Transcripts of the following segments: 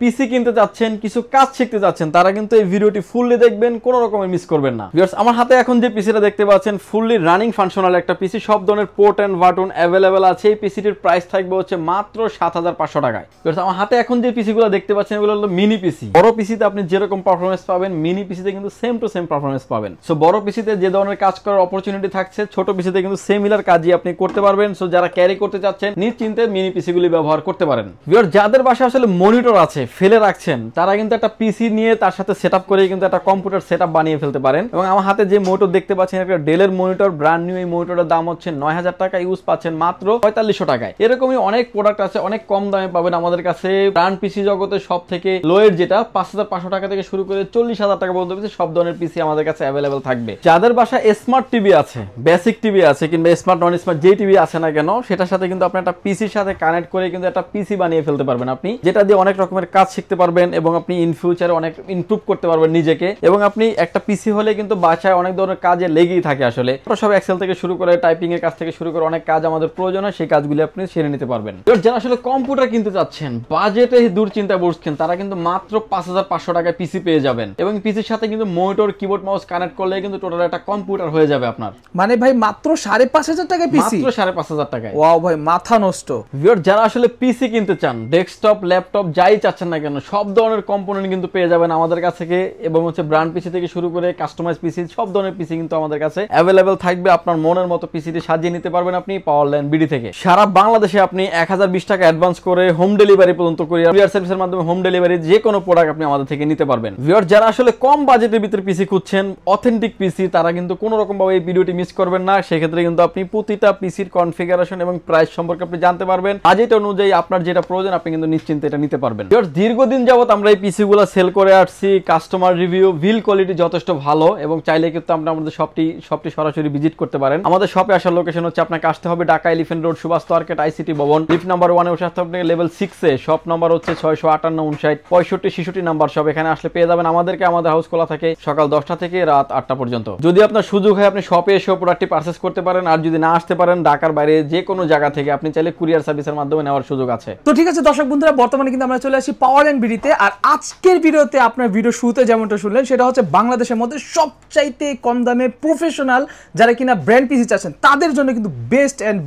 পিসি কিনতে যাচ্ছেন, কিছু কাজ শিখতে যাচ্ছেন, তারা কিন্তু এই ভিডিওটি ফুললি দেখবেন, কোনো রকমের মিস করবেন না। ভিউয়ার্স, আমার হাতে এখন যে পিসিটা দেখতে পাচ্ছেন ফুললি রানিং ফাংশনাল একটা পিসি, সব ধরনের পোর্ট এন্ড বাটন অ্যাভেলেবেল আছে। এই পিসিটির প্রাইস থাকবে হচ্ছে মাত্র 7500 টাকায়। ভিউয়ার্স, আমার হাতে এখন যে পিসিগুলো দেখতে পাচ্ছেন এগুলো হলো মিনি পিসি। বড় পিসিতে আপনি যেরকম পারফরমেন্স পাবেন মিনি পিসিতে কিন্তু সেম টু সেম পারফরমেন্স পাবেন। সো বড় পিসিতে যে ধরনের কাজ করার অপরচুনিটি থাকছে ছোট পিসিতে কিন্তু সিমিলার কাজই আপনি করতে পারবেন। সো যারা ক্যারি করতে চাচ্ছেন নিশ্চিন্তে মিনি পিসিগুলি ব্যবহার করতে পারেন। ভিউয়ার্স, যাদের বাসায় আসলে মনিটর আছে ফেলে রাখছেন তারা কিন্তু একটা পিসি নিয়ে তার সাথে সেটআপ করে কিন্তু একটা কম্পিউটার সেটআপ বানিয়ে ফেলতে পারেন। এবং আমার হাতে যে মনিটর দেখতে পাচ্ছেন একটা ডেলের মনিটর, ব্র্যান্ড নিউ। এই মনিটরের দাম হচ্ছে 9000 টাকা, ইউজ পাচ্ছেন মাত্র 4500 টাকায়। এরকমই অনেক প্রোডাক্ট আছে, অনেক কম দামে পাবেন আমাদের কাছে। ব্র্যান্ড পিসি জগতে সব থেকে লোয়ের যেটা 5500 টাকা থেকে শুরু করে 40000 টাকা পর্যন্ত সব ধরনের পিসি আমাদের কাছে অ্যাভেলেবেল থাকবে। যাদের বাসায় স্মার্ট টিভি আছে, বেসিক টিভি আছে কিংবা স্মার্ট নন স্মার্ট যে টিভি আছে না কেন সেটার সাথে কিন্তু আপনি একটা পিসির সাথে কানেক্ট করে কিন্তু একটা পিসি বানিয়ে ফেলতে পারবেন আপনি, যেটা দিয়ে অনেক রকমের কাজ শিখতে পারবেন এবং আপনি ইন ফিউচারে অনেক ইমপ্রুভ করতে পারবেন নিজেকে। এবং আপনি একটা পিসি হলে কিন্তু বাসায় অনেক ধরনের কাজে লেগেই থাকে আসলে, সব এক্সেল থেকে শুরু করে টাইপিং এর কাজ থেকে শুরু করে অনেক কাজ আমাদের প্রয়োজন হয়, সেই কাজগুলি আপনি সেরে নিতে পারবেন। যারা আসলে কম্পিউটার কিনতে চাচ্ছেন, বাজেটে দুশ্চিন্তা বসছেন, তারা কিন্তু মাত্র 5500 টাকায় পিসি পেয়ে যাবেন। এবং পিসির সাথে কিন্তু মনিটর, কিবোর্ড, মাউস কানেক্ট করলে কিন্তু টোটাল একটা কম্পিউটার হয়ে যাবে আপনার। মানে ভাই মাত্র 5500 টাকায় পিসি? মাত্র 5500 টাকায়। ওয়াও ভাই, মাথা নষ্ট। ভিউয়ার, যারা আসলে পিসি কিনতে চান, ডেস্কটপ, ল্যাপটপ যাই চাচ্ছেন না কেন সব ধরনের কম্পোনেন্ট কিন্তু পেয়ে যাবেন আমাদের কাছ থেকে। এবং হচ্ছে ব্র্যান্ড পিসি থেকে শুরু করে কাস্টমাইজ পিসি, সব ধরনের পিসি কিন্তু আমাদের কাছে অ্যাভেলেবেল থাকবে। আপনার মনের মতো পিসিটি সাজিয়ে নিতে পারবেন আপনি পাওয়ারল্যান্ড বিডি থেকে। সারা বাংলাদেশে আপনি 1020 টাকা অ্যাডভান্স করে হোম ডেলিভারি পর্যন্ত কুরিয়ার সার্ভিসের মাধ্যমে হোম ডেলিভারি যে কোনো প্রোডাক্ট আপনি আমাদের থেকে নিতে পারবেন। ভিউয়ার, যারা আসলে কম বাজেটের ভিতরে পিসি খুঁজছেন, অথেন্টিক পিসি, তারা কিন্তু কোনো রকম ভাবে এই ভিডিওটি মিস করবেন না। সেক্ষেত্রে কিন্তু আপনি প্রতিটা পিসির কনফিগারেশন এবং প্রাইস সম্পর্কে আপনি জানতে পারবেন। বাজেট অনুযায়ী আপনার যেটা প্রয়োজন আপনি কিন্তু নিশ্চিন্তে এটা নিতে পারবেন। দীর্ঘদিন যাবত আমরা এই পিসি গুলো সেল করে আসছি, কাস্টমার রিভিউ, বিল্ড কোয়ালিটি যথেষ্ট ভালো। এবং চাইলে কিন্তু আপনি আমাদের শপটি সরাসরি ভিজিট করতে পারেন। আমাদের শপে আসার লোকেশন হচ্ছে আপনাকে আসতে হবে Dhaka elephant road, Subhash market, ICT Bhaban, lift number 1 এ আসতে হবে লেভেল 6 এ। শপ নাম্বার হচ্ছে 658 59 65 66 নাম্বার শপ। এখানে আসলে পেয়ে যাবেন আমাদেরকে। আমাদের হাউস খোলা থাকে সকাল 10টা থেকে রাত 8টা পর্যন্ত। যদি আপনার সুযোগ হয় আপনি শপে এসে প্রোডাক্টটি পারচেজ করতে পারেন। আর যদি না আসতে পারেন ঢাকার বাইরে যে কোনো জায়গা থেকে আপনি চাইলে কুরিয়ার সার্ভিসের মাধ্যমে নেওয়ার সুযোগ আছে। তো ঠিক আছে দর্শক বন্ধুরা, বর্তমানে কিন্তু আমরা চলে আসি পাওয়ারল্যান্ড বিডিতে। আর আজকের ভিডিওতে আপনার ভিডিও শুরুতে যেমনটা শুনলেন সেটা হচ্ছে বাংলাদেশের মধ্যে সবচাইতে কম দামে প্রফেশনাল যারা কিনা ব্র্যান্ড পিসি চাচ্ছেন তাদের জন্য কিন্তু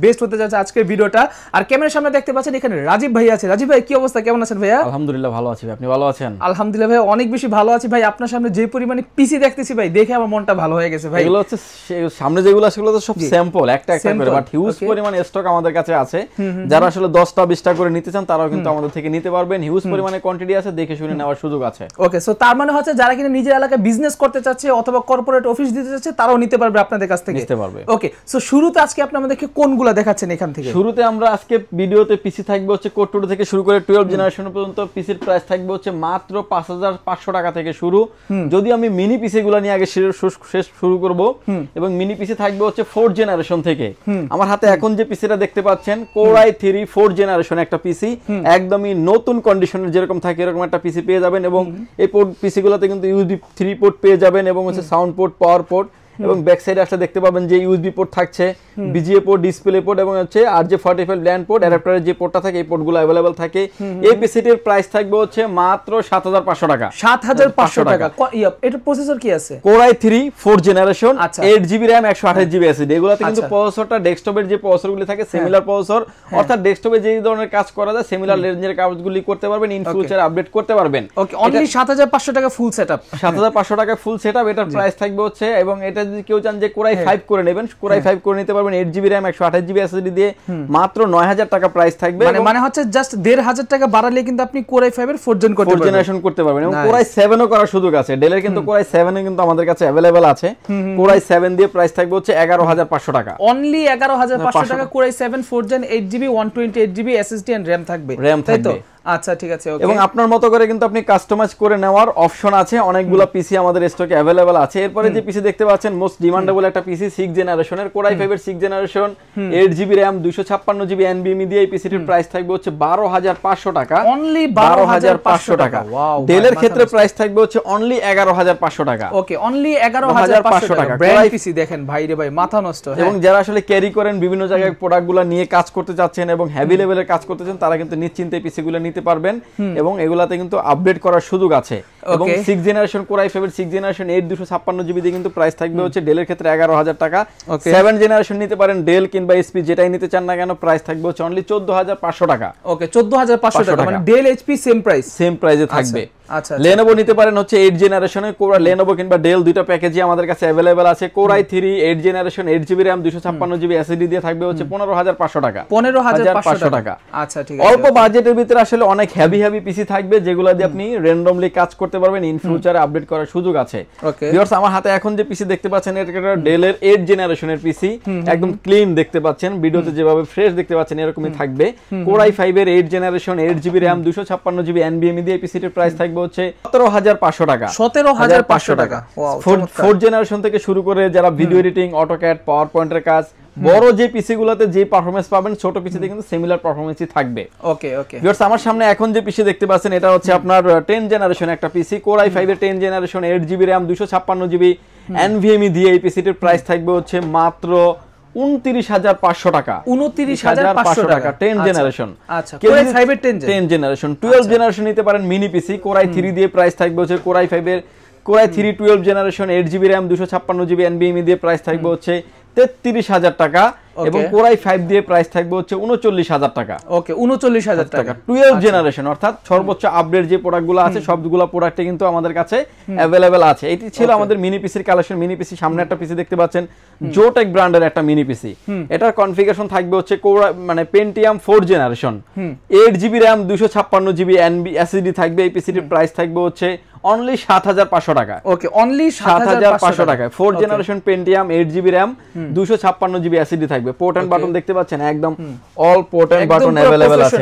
বেস্ট হতে যাচ্ছে আজকের ভিডিওটা। আর ক্যামেরার সামনে দেখতে পাচ্ছেন এখানে রাজীব ভাই আছে। রাজীব ভাই, কি অবস্থা, কেমন আছেন ভাইয়া? আলহামদুলিল্লাহ ভালো আছি, আপনি ভালো আছেন? আলহামদুলিল্লাহ ভাই, অনেক বেশি ভালো আছি ভাই। আপনার সামনে যে পরিমাণে পিসি দেখতেছি ভাই, দেখে আমার মনটা ভালো হয়ে গেছে ভাই। এগুলো হচ্ছে সামনে যেগুলো আছে সেগুলো তো সব স্যাম্পল, একটা করে, বাট হিউজ পরিমাণ স্টক আমাদের কাছে আছে। যারা আসলে 10টা 20টা করে নিতে চান তারাও কিন্তু আমাদের থেকে নিতে পারবেন। হিউজ পরিমাণে কোয়ান্টিটি আছে, দেখে শুনে নেওয়ার সুযোগ আছে। ওকে, সো তার মানে হচ্ছে যারা কিনা নিজের এলাকায় বিজনেস করতে চাচ্ছে অথবা কর্পোরেট অফিস দিতে চাচ্ছে তারাও নিতে পারবে আপনাদের কাছ থেকে, নিতে পারবে। ওকে, সো শুরুতে আজকে আপনি আমাদেরকে কোনগুলো দেখাচ্ছেন এখান থেকে? শুরুতে আমরা আজকে ভিডিওতে পিসি থাকবে হচ্ছে কোর 2 থেকে শুরু করে 12 জেনারেশন পর্যন্ত। পিসির প্রাইস থাকবে হচ্ছে মাত্র 5500 টাকা থেকে শুরু। যদি আমি মিনি পিসি গুলো নিয়ে আগে শেষ শুরু করব, এবং মিনি পিসি থাকবে হচ্ছে 4 জেনারেশন থেকে। আমার হাতে এখন যে পিসিটা দেখতে পাচ্ছেন কোর i3 4 জেনারেশন একটা পিসি, একদমই নতুন কন্ডিশনের যেরকম থাকে এরকম একটা পিসি পেয়ে যাবেন। এবং এই পিসি গুলোতে কিন্তু ইউএসবি 3 পোর্ট পেয়ে যাবেন এবং হচ্ছে সাউন্ড পোর্ট, পাওয়ার পোর্ট, এবং ব্যাক সাইডে আসলে দেখতে পাবেন যে ইউএসবি পোর্ট থাকছে, বিজিএ পোর্ট, ডিসপ্লে পোর্ট এবং হচ্ছে RJ45 ল্যান্ড পোর্ট, অ্যাডাপ্টারের যে পোর্টটা থাকে এই পোর্টগুলো अवेलेबल থাকে। এই পিসিটির প্রাইস থাকবে হচ্ছে মাত্র 7500 টাকা। 7500 টাকা। এটা প্রসেসর কি আছে? Core i3 4 generation, 8GB RAM, 128GB SSD। এগুলাতে কিন্তু প্রসেসরটা ডেস্কটপের যে প্রসেসরগুলি থাকে সিমিলার প্রসেসর, অর্থাৎ ডেস্কটপে যে ধরনের কাজ করা যায় সিমিলার রেঞ্জের কাজগুলি করতে পারবেন, ইন ফিউচার আপডেট করতে পারবেন। ওকে, অনলি 7500 টাকা ফুল সেটআপ। 7500 টাকা ফুল সেটআপ, এটার প্রাইস থাকবে হচ্ছে। এবং এটা যদি কেউ চান যে কোর i5 করে নেবেন, কোর i5 করে নিতে পারবেন 8GB RAM, 128GB SSD দিয়ে মাত্র 9000 টাকা প্রাইস থাকবে। মানে হচ্ছে জাস্ট 1500 টাকা বাড়ালে কিন্তু আপনি কোর i5 এর 4 জেনারেশন করতে পারবেন। এবং কোর i7 ও করার সুযোগ আছে। ডেলের কিন্তু কোর i7 এ কিন্তু আমাদের কাছে अवेलेबल আছে। কোর i7 দিয়ে প্রাইস থাকবে হচ্ছে 11500 টাকা। অনলি 11500 টাকা core i7 4 gen 8GB 128GB SSD and RAM থাকবে। তাই তো? আচ্ছা ঠিক আছে, ওকে। এবং আপনার মতো করে কিন্তু আপনি কাস্টমাইজ করে নেওয়ার অপশন আছে। অনেকগুলো পিসি আমাদের স্টকে अवेलेबल আছে। এরপরে যে পিসি দেখতে পাচ্ছেন মোস্ট ডিমান্ডেবল একটা পিসি 6 জেনারেশনের কোর i5 এর 6 generation, 8GB RAM, 256GB NVMe দিয়ে এই পিসিটির প্রাইস থাকবে হচ্ছে 12500 টাকা। অনলি 12500 টাকা। ডেলের ক্ষেত্রে প্রাইস থাকবে হচ্ছে অনলি 11500 টাকা। ওকে, অনলি 11500 টাকা। ব্র্যান্ড পিসি দেখেন ভাই রে ভাই, মাথা নষ্ট। এবং যারা আসলে ক্যারি করেন বিভিন্ন জায়গায় প্রোডাক্টগুলো নিয়ে কাজ করতে যাচ্ছেন এবং হেভি লেভেলের কাজ করতে চান তারা কিন্তু নিশ্চিন্তে এই পিসিগুলো নিতে নিতে পারবেন এবং এগুলাতে কিন্তু আপডেট করার সুযোগ আছে এবং 6 জেনারেশন কোর i5 এর 6 জেনারেশন 8 256 জিবি দিয়ে কিন্তু প্রাইস থাকবে হচ্ছে ডেলের ক্ষেত্রে 11000 টাকা 7 জেনারেশন নিতে পারেন ডেল কিংবা এসপি যেটাই নিতে চান না কেন প্রাইস থাকবে হচ্ছে অনলি 14500 টাকা ওকে 14500 টাকা মানে ডেল এইচপি সেম প্রাইসে থাকবে আচ্ছা Lenovo নিতে পারেন হচ্ছে 8 জেনারেশনের কোরা Lenovo কিংবা ডেল দুইটা প্যাকেজই আমাদের কাছে अवेलेबल আছে core i3 8 generation 8GB RAM 256GB SSD দিয়ে থাকবে হচ্ছে 15500 টাকা 15500 টাকা আচ্ছা ঠিক আছে অল্প বাজেটের ভিতরে আসলে অনেক হেভি পিসি থাকবে যেগুলো দিয়ে আপনি র্যান্ডমলি কাজ করতে পারবেন ইন ফিউচারে আপডেট করার সুযোগ আছে ভিউয়ার্স আমার হাতে এখন যে পিসি দেখতে পাচ্ছেন এটা ডেলের 8 জেনারেশনের পিসি একদম ক্লিন দেখতে পাচ্ছেন ভিডিওতে যেভাবে ফ্রেশ দেখতে পাচ্ছেন এরকমই থাকবে কোর i5 এর 8 generation 8GB RAM 256GB NVMe দিয়ে পিসিটির প্রাইস থাকবে হচ্ছে 17500 টাকা 17500 টাকা 4 জেনারেশন থেকে শুরু করে যারা ভিডিও এডিটিং অটোক্যাড পাওয়ার পয়েন্টের কাজ বড় যে পিসি গুলোতে যে পারফরম্যান্স পাবেন ছোট পিসিতে কিন্তু সিমিলার পারফরম্যান্সই থাকবে ওকে ভিউয়ার্স আমার সামনে এখন যে পিসি দেখতে পাচ্ছেন এটা হচ্ছে আপনার 10 জেনারেশন একটা পিসি কোর i5 এর 10 generation 8GB RAM 256GB NVMe দিয়ে এই পিসিটির প্রাইস থাকবে হচ্ছে মাত্র 29500 টাকা 29500 টাকা 10 জেনারেশন আচ্ছা কোর i5 এর 10 জেনারেশন 12 জেনারেশন নিতে পারেন মিনি পিসি কোর i3 দিয়ে প্রাইস থাকবে হচ্ছে কোর i5 এর core i3 12 generation 8GB RAM 256GB NVMe দিয়ে প্রাইস থাকবে হচ্ছে 33000 টাকা এবং কোর i5 দিয়ে প্রাইস থাকবে হচ্ছে 39000 টাকা ওকে 39000 টাকা 12 জেনারেশন অর্থাৎ সর্বোচ্চ আপডেট যে প্রোডাক্টগুলো আছে সবগুলো প্রোডাক্টে কিন্তু আমাদের কাছে अवेलेबल আছে এটি ছিল আমাদের মিনি পিসির কালেকশন মিনি পিসি সামনে একটা পিসি দেখতে পাচ্ছেন জোটেক ব্র্যান্ডের একটা মিনি পিসি এটার কনফিগারেশন থাকবে হচ্ছে মানে Pentium 4 generation 8GB RAM 256GB SSD থাকবে এই পিসিটির প্রাইস থাকবে হচ্ছে অনলি 7500 টাকা ওকে অনলি 7500 টাকা 4 generation Pentium 8GB RAM 256GB SSD থাকবে পোর্ট এন্ড বাটন দেখতে পাচ্ছেন একদম all port and button available আছে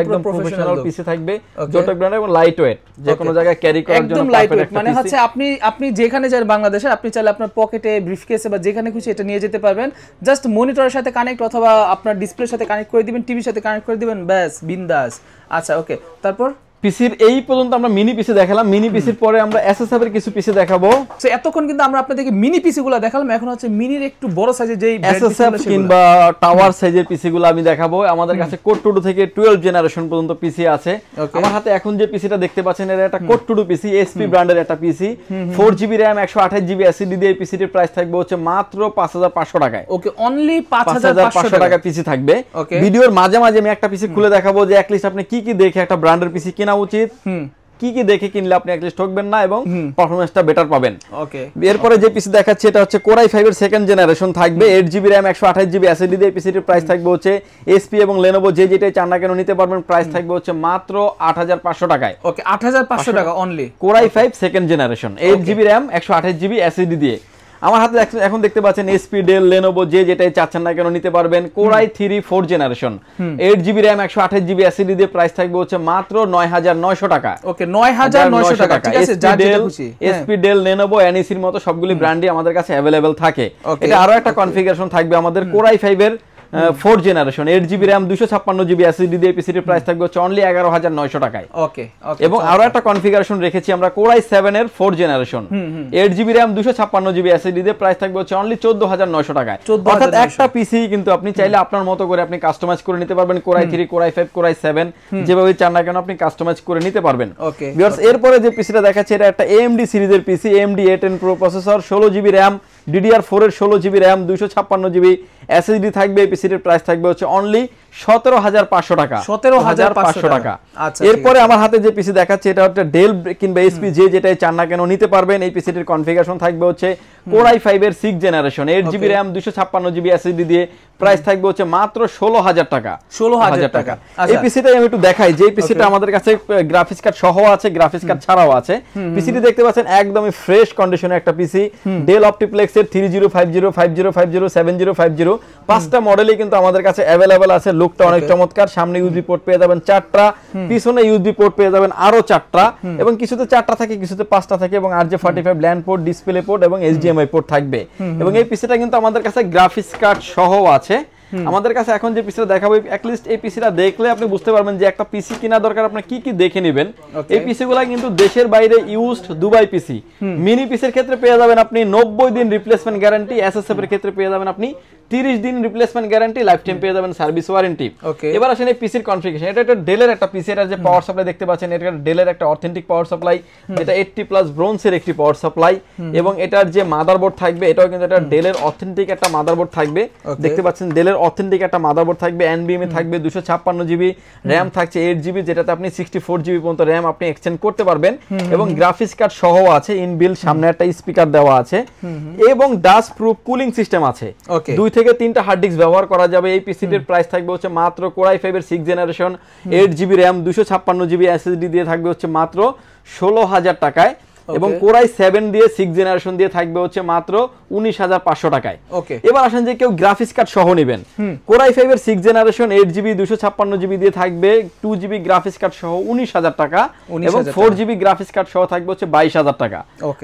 একদম প্রফেশনাল পিসি থাকবে জোটেক ব্র্যান্ড এবং লাইট ওয়েট যে কোনো জায়গায় ক্যারি করার জন্য একদম লাইট ওয়েট মানে হচ্ছে আপনি যেখানে যান বাংলাদেশে আপনি চাইলে আপনার পকেটে ব্রিফকেসে বা যেখানে খুশি এটা নিয়ে যেতে পারবেন জাস্ট মনিটরের সাথে কানেক্ট অথবা আপনার ডিসপ্লের সাথে কানেক্ট করে দিবেন টিভির সাথে কানেক্ট করে দিবেন ব্যাস বিন্দাস আচ্ছা ওকে তারপর পিসির এই পর্যন্ত আমরা মিনি পিসি দেখালাম মিনি পিসির পরে আমরা এসএসএফ এর কিছু পিসি দেখাবো সো এতক্ষণ কিন্তু আমরা আপনাদেরকে মিনি পিসিগুলো দেখালাম এখন হচ্ছে মিনির একটু বড় সাইজের যেই এসএসএফ কিংবা টাওয়ার সাইজের পিসিগুলো আমি দেখাবো আমাদের কাছে কোড টু থেকে 12 জেনারেশন পর্যন্ত পিসি আছে আমার হাতে এখন যে পিসিটা দেখতে পাচ্ছেন এটা একটা কোড টু পিসি এসপি ব্র্যান্ডের একটা পিসি 4GB RAM 128GB SSD দিয়ে এই পিসিটির প্রাইস থাকবে হচ্ছে মাত্র 5500 টাকায় ওকে অনলি 5500 টাকা পিসি থাকবে ভিডিওর মাঝে মাঝে আমি একটা পিসি খুলে দেখাবো যে অ্যাটলিস্ট আপনি কি কি দেখে একটা ব্র্যান্ডের পিসি কেনা উচিত কি কি দেখে কিনলে আপনি অ্যাটলিস্ট ঠকবেন না এবং পারফরম্যান্সটা বেটার পাবেন ওকে এরপরে যে পিসি দেখাচ্ছি এটা হচ্ছে কোর i5 এর সেকেন্ড জেনারেশন থাকবে 8GB RAM 128GB SSD দিয়ে পিসিটির প্রাইস থাকবে হচ্ছে এসপি এবং Lenovo যেটাই চান না কেন নিতে পারবেন প্রাইস থাকবে হচ্ছে মাত্র 8500 টাকায় ওকে 8500 টাকা only core i5 second generation 8GB RAM 128GB SSD দিয়ে আমার হাতে এখন দেখতে পাচ্ছেন এসপি ডেল Lenovo যেটাই চাচ্ছেন না কেন নিতে পারবেন core i3 4 generation 8GB RAM 128GB SSD দিয়ে প্রাইস থাকবে হচ্ছে মাত্র 9900 টাকা ওকে 9900 টাকা ঠিক আছে যা যেটা খুশি এসপি ডেল Lenovo NEC এর মতো সবগুলি ব্র্যান্ডই আমাদের কাছে अवेलेबल থাকে এটা আরো একটা কনফিগারেশন থাকবে আমাদের কোর i5 এর 4 generation 8GB RAM 256GB SSD দিয়ে পিসিটির প্রাইস থাকবে হচ্ছে অনলি 11900 টাকায় ওকে এবং আরো একটা কনফিগারেশন রেখেছি আমরা কোর i7 এর 4 generation 8GB RAM 256GB SSD দিয়ে প্রাইস থাকবে হচ্ছে অনলি 14900 টাকায় অর্থাৎ একটা পিসি কিন্তু আপনি চাইলে আপনার মতো করে আপনি কাস্টমাইজ করে নিতে পারবেন core i3 core i5 core i7 যেভাবে চান না কেন আপনি কাস্টমাইজ করে নিতে পারবেন ওকে ভিউয়ার্স এরপরে যে পিসিটা দেখাচ্ছি এটা একটা AMD সিরিজের পিসি AMD A10 Pro processor 16GB RAM DDR4 এর 16GB RAM 256GB SSD থাকবে এই পিসিটির প্রাইস থাকবে হচ্ছে অনলি 17500 টাকা 17500 টাকা আচ্ছা এরপরে আমার হাতে যে পিসি দেখাচ্ছি এটা হচ্ছে ডেল কিংবা এসপি যেটাই চান না কেন নিতে পারবেন এই পিসিটির কনফিগারেশন থাকবে হচ্ছে কোর i5 এর 6 generation 8GB RAM 256GB SSD দিয়ে প্রাইস থাকবে হচ্ছে মাত্র 16000 টাকা 16000 টাকা এই পিসিটা আমি একটু দেখাই যে পিসিটা আমাদের কাছে গ্রাফিক্স কার্ড সহ আছে গ্রাফিক্স কার্ড ছাড়াও আছে পিসিটি দেখতে পাচ্ছেন একদমই ফ্রেশ কন্ডিশনের একটা পিসি ডেল অপটিপ্লেক্স এর 3050 5050 7050 পাঁচটা মডেলই কিন্তু আমাদের কাছে अवेलेबल আছে লুকটা অনেক চমৎকার সামনে ইউএসবি পোর্ট পেয়ে যাবেন 4টা পিছনে ইউএসবি পোর্ট পেয়ে যাবেন আরো 4টা এবং কিছুতে 4টা থাকে কিছুতে 5টা থাকে এবং RJ45 land port display port এবং HDMI পোর্ট থাকবে এবং এই পিসিটা কিন্তু আমাদের কাছে গ্রাফিক্স কার্ড সহ আছে আমাদের কাছে এখন যে পিসিটা দেখাবো অ্যাটলিস্ট এই পিসিটা দেখলে আপনি বুঝতে পারবেন যে একটা পিসি কিনা দরকার আপনি কি কি দেখে নেবেন এই পিসিগুলো কিন্তু দেশের বাইরে ইউজড দুবাই পিসি মিনি পিসির ক্ষেত্রে পেয়ে যাবেন আপনি 90 দিন রিপ্লেসমেন্ট গ্যারান্টি এসএসএফ এর ক্ষেত্রে পেয়ে যাবেন আপনি 30 দিন রিপ্লেসমেন্ট গ্যারান্টি, লাইফ টাইম পেয়ে যাবেন সার্ভিস ওয়ারেন্টি। এবার আসেন এই পিসির কনফিগারেশন। এটা একটা ডেলের একটা পিসি, এটা যে পাওয়ার সাপ্লাই দেখতে পাচ্ছেন এটা ডেলের একটা অথেন্টিক পাওয়ার সাপ্লাই, যেটা 80+ ব্রোঞ্জের একটি পাওয়ার সাপ্লাই, এবং এটার যে মাদারবোর্ড থাকবে এটাও কিন্তু এটা ডেলের অথেন্টিক একটা মাদারবোর্ড থাকবে। দেখতে পাচ্ছেন ডেলের অথেন্টিক একটা মাদারবোর্ড থাকবে, এনবিএমই থাকবে, 256 জিবি র্যাম থাকছে, 8 জিবি, যেটাতে আপনি 64 জিবি পর্যন্ত র্যাম আপনি এক্সটেন্ড করতে পারবেন, এবং গ্রাফিক্স কার্ড সহ আছে, ইনবিল্ট সামনে একটা স্পিকার দেওয়া আছে, এবং ডাস্ট প্রুফ কুলিং সিস্টেম আছে। 2 থেকে 3টা হার্ড ডিস্ক ব্যবহার করা যাবে। এই পিসিটির প্রাইস থাকবে হচ্ছে মাত্র Core i5 এর 6th generation 8 GB RAM 256 GB SSD দিয়ে থাকবে হচ্ছে মাত্র 16,000 টাকায়, এবং Core i7 দিয়ে 6th জেনারেশন দিয়ে থাকবে হচ্ছে মাত্র 19,500 টাকায়। এবার আসেন যে কেউ গ্রাফিক্স কার্ড সহ নেবেন, Core i5 এর 6th জেনারেশন 8 জিবি 256 জিবি দিয়ে থাকবে 2 জিবি গ্রাফিক্স কার্ড সহ 19,000 টাকা, এবং 4 জিবি গ্রাফিক্স কার্ড সহ থাকবে হচ্ছে 22,000 টাকা।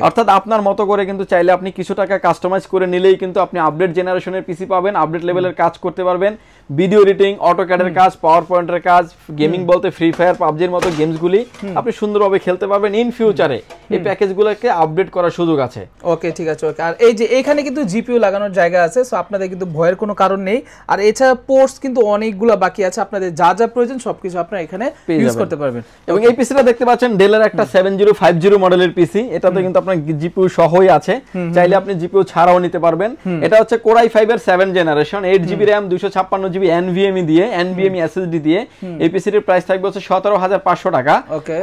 অর্থাৎ আপনার মতো করে কিন্তু চাইলে আপনি কিছু টাকা কাস্টমাইজ করে নিলেই কিন্তু আপনি আপডেট জেনারেশনের পিসি পাবেন, আপডেট লেভেলের কাজ করতে পারবেন, ভিডিও এডিটিং, অটোক্যাডের কাজ, পাওয়ার পয়েন্টের কাজ, গেমিং বলতে ফ্রি ফায়ার, পাবজির মতো গেমসগুলি আপনি সুন্দরভাবে খেলতে পারবেন। ইন ফিউচারে এই প্যাকেজগুলোকে আপডেট করার সুযোগ আছে। ওকে, ঠিক আছে। ওকে, আর এই যে এখানে কিন্তু জিপিইউ লাগানোর জায়গা আছে, সো আপনাদের কিন্তু ভয়ের কোনো কারণ নেই। আর এছাড়া পোর্টস কিন্তু অনেকগুলো বাকি আছে, আপনাদের যা যা প্রয়োজন সবকিছু আপনারা এখানে ইউজ করতে পারবেন। এবং এই পিসিটা দেখতে পাচ্ছেন ডেলের একটা 7050 মডেলের পিসি, এটাতে কিন্তু আপনার জিপিইউ সহই আছে, চাইলে আপনি জিপিইউ ছাড়াও নিতে পারবেন। এটা হচ্ছে Core i5 এর 7 generation 8 GB RAM 256 GB NVMe দিয়ে, এনভিএমই এসএসডি দিয়ে। এই পিসিটির প্রাইস থাকবে হচ্ছে 17,500 টাকা।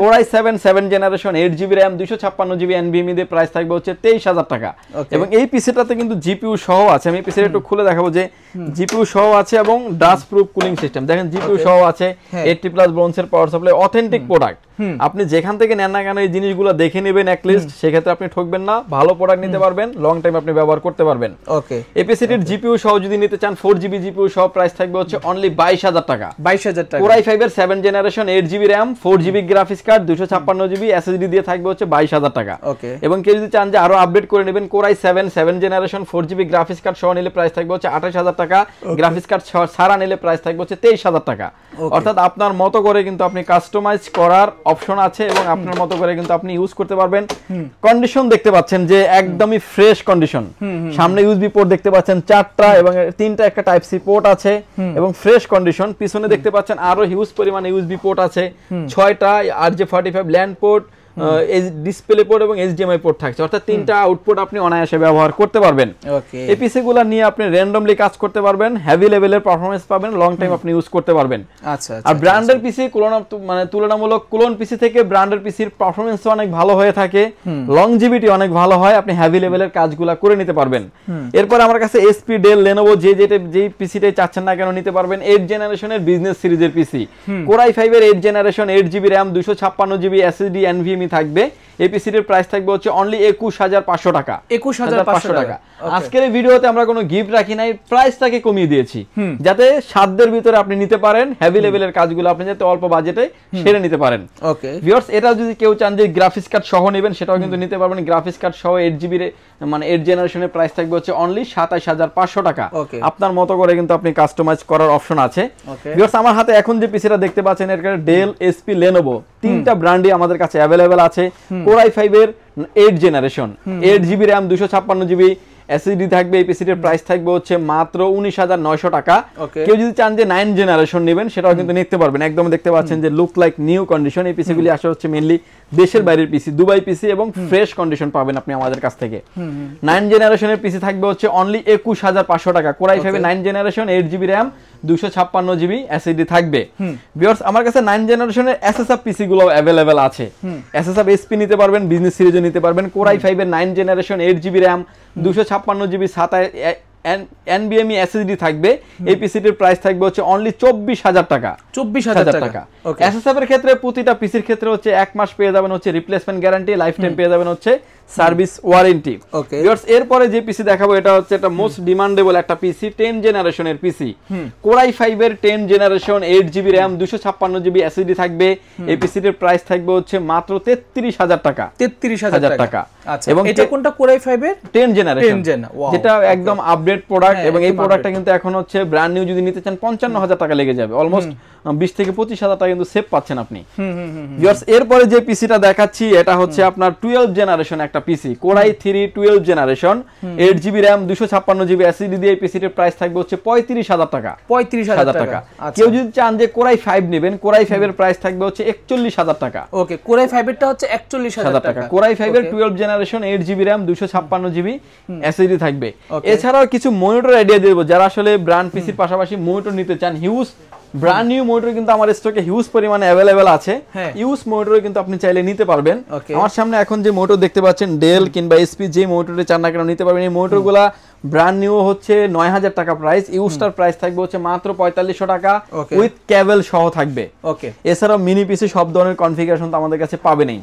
Core i7 7 generation 8 GB RAM 256 GB NVMe দিয়ে প্রাইস থাকবে হচ্ছে 23,000 টাকা। এবং এই পিসিটাতে কিন্তু জিপিইউ সহ আছে, আমি পিসিটা একটু খুলে দেখাবো যে জিপিইউ সহ আছে, এবং ডাস্ট প্রুফ কুলিং সিস্টেম দেখেন জিপিইউ সহ আছে, 80+ ব্রোঞ্জের পাওয়ার সাপ্লাই, অথেন্টিক প্রোডাক্ট। আপনি যেখান থেকে নেন না কেন এই জিনিসগুলো দেখে নেবেন অ্যাটলিস্ট, সেক্ষেত্রে আপনি ঠকবেন না, ভালো প্রোডাক্ট নিতে পারবেন, লং টাইম আপনি ব্যবহার করতে পারবেন। এপিসিটির জিপিইউ সহ যদি নিতে চান 4 জিবি জিপিইউ সহ প্রাইস থাকবে হচ্ছে অনলি 22,000 টাকা। 22,000 টাকা। Core i5 এর 7 generation 8 GB RAM 4 GB graphics card 256 GB SSD দিয়ে থাকবে হচ্ছে 22,000 টাকা। এবং কেউ যদি চান যে আরো আপডেট করে নেবেন, Core i7 7 generation 4 GB graphics card সহ নিলে প্রাইস থাকবে হচ্ছে 28,000 টাকা, গ্রাফিক্স কার্ড ছাড়া নিলে প্রাইস থাকবে হচ্ছে 23,000 টাকা। অর্থাৎ আপনার মতো করে কিন্তু আপনি কাস্টমাইজ করার অপশন আছে, এবং আপনার মতো করে কিন্তু আপনি ইউজ করতে পারবেন। কন্ডিশন দেখতে পাচ্ছেন যে একদমই ফ্রেশ কন্ডিশন, সামনে ইউএসবি পোর্ট দেখতে পাচ্ছেন 4টা, এবং 3টা একটা টাইপ সি পোর্ট আছে, এবং ফ্রেশ কন্ডিশন। পিছনে দেখতে পাচ্ছেন আরো হিউজ পরিমাণে ইউএসবি পোর্ট আছে, 6টা RJ45 land port, display port এবং HDMI পোর্ট থাকছে, অর্থাৎ 3টা আউটপুট আপনি অনায়াসে ব্যবহার করতে পারবেন। এই পিসিগুলো নিয়ে আপনি র্যান্ডমলি কাজ করতে পারবেন, হেভি লেভেলের পারফরম্যান্স পাবেন, লং টাইম আপনি ইউজ করতে পারবেন। আর ব্র্যান্ডের পিসি তুলনামূলক ক্লোন পিসি থেকে ব্র্যান্ডের পিসির পারফরম্যান্স অনেক ভালো হয়ে থাকে, লংজিভিটি অনেক ভালো হয়, আপনি হেভি লেভেলের কাজগুলো করে নিতে পারবেন। এরপর আমার কাছে HP, ডেল, লেনোভো যেই পিসিটাই চাচ্ছেন না কেন নিতে পারবেন। 8 জেনারেশনের বিজনেস সিরিজের পিসি, Core i5 এর 8 generation 8 GB RAM 256 GB SSD NVMe থাকবে। এই পিসিটির প্রাইস থাকবে হচ্ছে অনলি 21,500 টাকা। 21,500 টাকা। আজকের এই ভিডিওতে আমরা কোনো গিফট রাখি নাই, প্রাইসটাকে কমিয়ে দিয়েছি যাতে সাধ্যের ভিতরে আপনি নিতে পারেন, হেভি লেভেলের কাজগুলো আপনি যাতে অল্প বাজেটে সেরে নিতে পারেন। ভিউয়ার্স, এটা যদি কেউ চান যে গ্রাফিক্স কার্ড সহ নেবেন সেটাও কিন্তু নিতে পারবেন। গ্রাফিক্স কার্ড সহ 8 জিবি মানে 8 জেনারেশনের প্রাইস থাকবে হচ্ছে অনলি 27,500 টাকা। আপনার মতো করে কিন্তু আপনি কাস্টমাইজ করার অপশন আছে। ভিউয়ার্স, আমার হাতে এখন যে পিসিটা দেখতে পাচ্ছেন এর ডেল, HP, লেনোভো 3টা ব্র্যান্ডই আমাদের কাছে অ্যাভেলেবেল আছে। Core i5 এর 8 generation 8 GB RAM 256 GB SSD থাকবে। এই পিসিটির প্রাইস থাকবে হচ্ছে মাত্র 19,900 টাকা। কেউ যদি চান যে 9 জেনারেশন নেবেন সেটাও কিন্তু নিতে পারবেন। একদম দেখতে পাচ্ছেন যে লুক লাইক নিউ কন্ডিশন। এই পিসিগুলি আসলে হচ্ছে মেইনলি দেশের বাইরের পিসি, দুবাই পিসি, এবং ফ্রেশ কন্ডিশন পাবেন আপনি আমাদের কাছ থেকে। 9 জেনারেশনের পিসি থাকবে হচ্ছে অনলি 21,500 টাকা। Core i5 এর 9 generation 8 GB RAM 256 GB SSD থাকবে। ভিউয়ার্স, আমার কাছে 9 জেনারেশনের এসএসএফ পিসি গুলো अवेलेबल আছে। এসএসএফ এসপি নিতে পারবেন, বিজনেস সিরিজও নিতে পারবেন। Core i5 এর 9 জেনারেশন 8 জিবি র্যাম 256 জিবি এনবিএমই এসএসডি থাকবে। এই পিসিটির প্রাইস থাকবে হচ্ছে অনলি 24,000 টাকা। 24,000 টাকা। এসএসএফ এর ক্ষেত্রে প্রতিটা পিসির ক্ষেত্রে হচ্ছে 1 মাস পেয়ে যাবেন হচ্ছে রিপ্লেসমেন্ট গ্যারান্টি, লাইফ টাইম পেয়ে যাবেন হচ্ছে সার্ভিস ওয়ারেন্টি। ভিউয়ার্স, এরপরে যে পিসি দেখাবো এটা হচ্ছে একটা মোস্ট ডিমান্ডেবল একটা পিসি, 10 জেনারেশনের পিসি। Core i5 এর 10 generation 8 GB RAM 256 GB SSD থাকবে। এই পিসিটির প্রাইস থাকবে হচ্ছে মাত্র 33,000 টাকা। 33,000 টাকা। আচ্ছা, এবং এটা কোনটা Core i5 এর 10 জেনারেশন, যেটা একদম আপডেট প্রোডাক্ট। এবং এই প্রোডাক্টটা কিন্তু এখন হচ্ছে ব্র্যান্ড নিউ যদি নিতে চান 55,000 টাকা লেগে যাবে, অলমোস্ট 20 থেকে 25,000 টাকা কিন্তু সেভ পাচ্ছেন আপনি। ভিউয়ার্স এরপরে যে পিসিটা দেখাচ্ছি এটা হচ্ছে আপনার 12 জেনারেশন একটা পিসি, Core i3 12 generation, 8GB RAM 256GB SSD দিয়ে এই পিসিটির প্রাইস থাকবে হচ্ছে 35,000 টাকা। 35,000 টাকা। কেউ যদি চান যে Core i5 নেবেন, Core i5 এর প্রাইস থাকবে হচ্ছে 41,000 টাকা। ওকে, Core i5 এরটা হচ্ছে 41,000 টাকা। Core i5 এর 12 generation 8GB RAM 256GB SSD থাকবে। এছাড়াও কিছু মনিটর আইডিয়া দেব যারা আসলে ব্র্যান্ড পিসির পাশাপাশি মনিটর নিতে চান। হিউজ ব্র্যান্ড নিউ মনিটর কিন্তু আমার স্টকে হিউজ পরিমাণে अवेलेबल আছে। ইউজ মনিটর কিন্তু আপনি চাইলে নিতে পারবেন। আমার সামনে এখন যে মনিটর দেখতে পাচ্ছেন ডেল কিংবা এসপি যে মনিটরে চান না কেন নিতে পারবেন। এই মনিটরগুলা ব্র্যান্ড নিউ হচ্ছে 9,000 টাকা প্রাইস, ইউজটার প্রাইস থাকবে হচ্ছে মাত্র 4500 টাকা উইথ কেবল সহ থাকবে। ওকে, এছাড়াও মিনি পিসি সব ধরনের কনফিগারেশন তো আমাদের কাছে পাবেনই।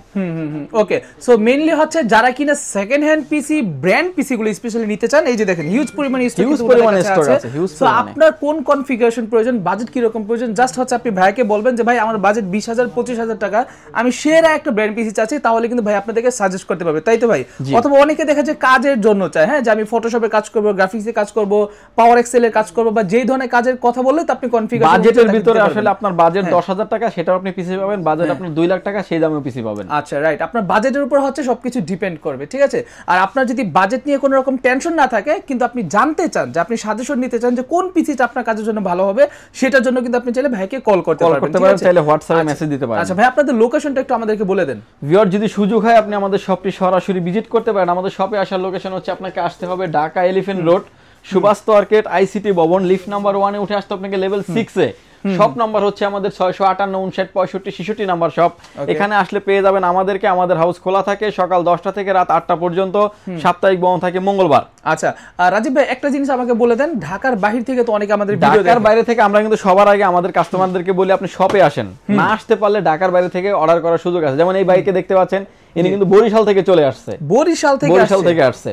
ওকে, সো মেইনলি হচ্ছে যারা কিনা সেকেন্ড হ্যান্ড পিসি ব্র্যান্ড পিসি গুলো স্পেশালি নিতে চান, এই যে দেখেন হিউজ পরিমাণে স্টক আছে। সো আপনার কোন কনফিগারেশন প্রয়োজন, বাজেট কি রকম প্রয়োজন, জাস্ট হচ্ছে আপনি ভাইকে বলবেন যে ভাই আমার বাজেট 20,000 25,000 টাকা, আমি সেরা একটা ব্র্যান্ড পিসি চাচ্ছি, তাহলে কিন্তু ভাই আপনাদেরকে সাজেস্ট করতে পারবে, তাই তো ভাই? অথবা অনেকে দেখা যায় কাজের জন্য চায়, হ্যাঁ, যে আমি ফটোশপে কাজ করব, গ্রাফিক্সে কাজ করব, পাওয়ার এক্সেলের কাজ করব, বা যেই ধরনের কাজের কথা বললে তো আপনি কনফিগারেশন বাজেটের ভিতরে আসলে আপনার বাজেট 10,000 টাকা সেটাও আপনি পিসি পাবেন, বাজেট আপনার 2 লাখ টাকা সেই দামেও পিসি পাবেন। আচ্ছা, রাইট, আপনার বাজেটের উপর হচ্ছে সবকিছু ডিপেন্ড করবে, ঠিক আছে? আর আপনার যদি বাজেট নিয়ে কোনো রকম টেনশন না থাকে, কিন্তু আপনি জানতে চান যে আপনি সাজেশন নিতে চান যে কোন পিসিটা আপনার কাজের জন্য ভালো হবে, সেটার জন্য কিন্তু আপনি চাইলে ভাইকে কল করতে পারবেন, চাইলে হোয়াটসঅ্যাপে মেসেজ দিতে পারেন। আচ্ছা ভাই, আপনাদের লোকেশনটা একটু আমাদেরকে বলে দেন। ভিউয়ার যদি সুযোগ হয় আপনি আমাদের শপটি সরাসরি ভিজিট করতে পারেন। আমাদের শপে আসার লোকেশন হচ্ছে আপনাকে আসতে হবে Dhaka elephant road, Subhash market, ICT Bhaban, lift number 1 এ উঠে আসতে আপনাকে লেভেল 6 এ। শপ নাম্বার হচ্ছে আমাদের 658 59 65 66 নাম্বার শপ। এখানে আসলে পেয়ে যাবেন আমাদেরকে। আমাদের হাউস খোলা থাকে সকাল 10টা থেকে রাত 8টা পর্যন্ত, সাপ্তাহিক বন্ধ থাকে মঙ্গলবার। আচ্ছা, রাজীব ভাই একটা জিনিস আমাকে বলে দেন, ঢাকার বাইরে থেকে তো অনেকে আমাদের ভিডিও দেখে, ঢাকার বাইরে থেকে আমরা কিন্তু সবার আগে আমাদের কাস্টমারদেরকে বলি আপনি শপে আসেন, না আসতে পারলে ঢাকার বাইরে থেকে অর্ডার করার সুযোগ আছে। যেমন এই বাইকে দেখতে পাচ্ছেন ইনি কিন্তু বরিশাল থেকে চলে আসছে, বরিশাল থেকে আসছে।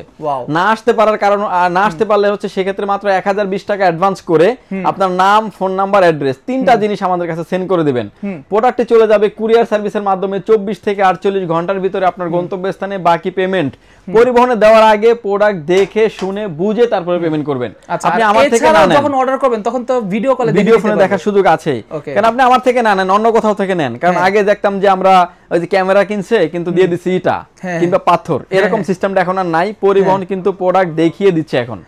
না আসতে পারার কারণ, না আসতে পারলে হচ্ছে সেক্ষেত্রে মাত্র 1020 টাকা অ্যাডভান্স করে আপনার নাম, ফোন নাম্বার, অ্যাড্রেস 3টা জিনিস আমাদের কাছে সেন্ড করে দিবেন। প্রোডাক্টটি চলে যাবে কুরিয়ার সার্ভিসের মাধ্যমে 24 থেকে 48 ঘন্টার ভিতরে আপনার গন্তব্যস্থানে। বাকি পেমেন্ট পরিবহনে দেওয়ার আগে প্রোডাক্ট দেখে শুনে বুঝে তারপরে পেমেন্ট করবেন। আপনি আমার থেকে না নেন, যখন অর্ডার করবেন তখন তো ভিডিও ফোনে দেখার সুযোগ আছে, কারণ আপনি আমার থেকে না নেন, অন্য কোথাও থেকে নেন। কারণ আগে দেখতাম যে আমরা ওই যে ক্যামেরা কিনছে কিন্তু দিয়ে দিছি ইটা কিংবা পাথর, এরকম সিস্টেমটা এখন আর নাই। পরিবহন কিন্তু প্রোডাক্ট দেখিয়ে দিচ্ছে এখন,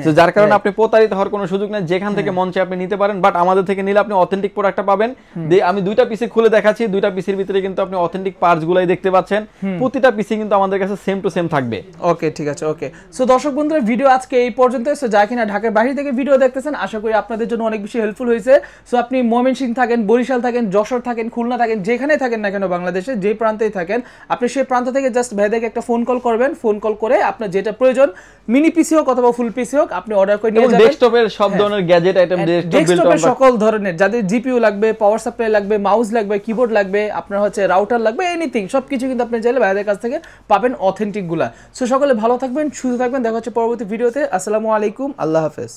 তো যার কারণে আপনি প্রতারিত হওয়ার কোনো সুযোগ নেই। যেখান থেকে মন চায় আপনি নিতে পারেন, বাট আমাদের থেকে নিলে আপনি অথেন্টিক প্রোডাক্টটা পাবেন। আমি 2টা পিসি খুলে দেখাচ্ছি, 2টা পিসির ভিতরে কিন্তু আপনি অথেন্টিক পার্টস গুলাই দেখতে পাচ্ছেন। প্রতিটা পিসি কিন্তু আমাদের কাছে সেম টু সেম থাকবে। ওকে, ঠিক আছে। ওকে, সো দর্শক বন্ধুরা, ভিডিও আজকে এই পর্যন্ত। সো যা কিনা ঢাকার বাইরে থেকে ভিডিও দেখতেছেন, আশা করি আপনাদের জন্য অনেক বেশি হেল্পফুল হয়েছে। সো আপনি ময়মনসিংহ থাকেন, বরিশাল থাকেন, যশোর থাকেন, খুলনা থাকেন, যেখানে থাকেন না কেন বাংলাদেশে যে প্রান্তেই থাকেন, আপনি সেই প্রান্ত থেকে জাস্ট ভাইদেরকে একটা ফোন কল করবেন। ফোন কল করে আপনার যেটা প্রয়োজন, মিনি পিসি হোক অথবা ফুল পিসি হোক, আপনি অর্ডার করে নিয়ে যাবেন। ডেস্কটপের সব ধরনের গ্যাজেট আইটেম, ডেস্কটপের সকল ধরনের, যাদের জিপিইউ লাগবে, পাওয়ার সাপ্লাই লাগবে, মাউস লাগবে, কিবোর্ড লাগবে, আপনার হচ্ছে রাউটার লাগবে, এনিথিং সবকিছু কিন্তু আপনি চাইলে ভাইদের কাছ থেকে পাবেন অথেন্টিক গুলা। সো সকলে ভালো থাকবেন, সুস্থ থাকবেন, দেখা হচ্ছে পরবর্তী ভিডিওতে। আসসালামু আলাইকুম, আল্লাহ হাফেজ।